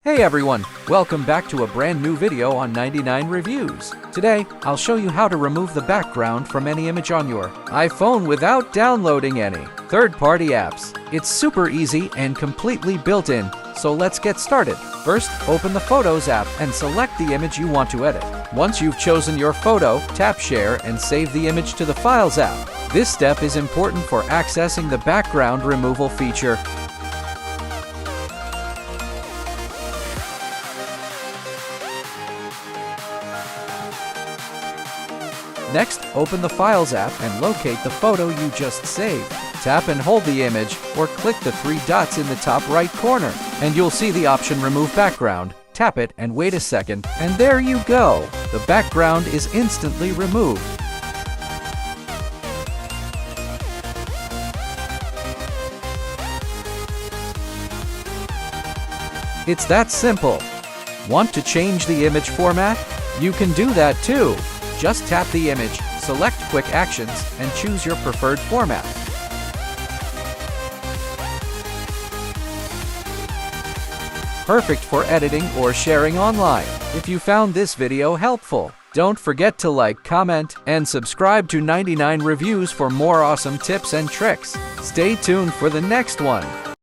Hey everyone, welcome back to a brand new video on 99 Reviews. Today, I'll show you how to remove the background from any image on your iPhone without downloading any third-party apps. It's super easy and completely built-in, so let's get started. First, open the Photos app and select the image you want to edit. Once you've chosen your photo, tap Share and save the image to the Files app. This step is important for accessing the background removal feature. Next, open the Files app and locate the photo you just saved. Tap and hold the image, or click the three dots in the top right corner, and you'll see the option Remove Background. Tap it and wait a second, and there you go! The background is instantly removed. It's that simple. Want to change the image format? You can do that too. Just tap the image, select Quick Actions, and choose your preferred format. Perfect for editing or sharing online. If you found this video helpful, don't forget to like, comment, and subscribe to 99 Reviews for more awesome tips and tricks. Stay tuned for the next one.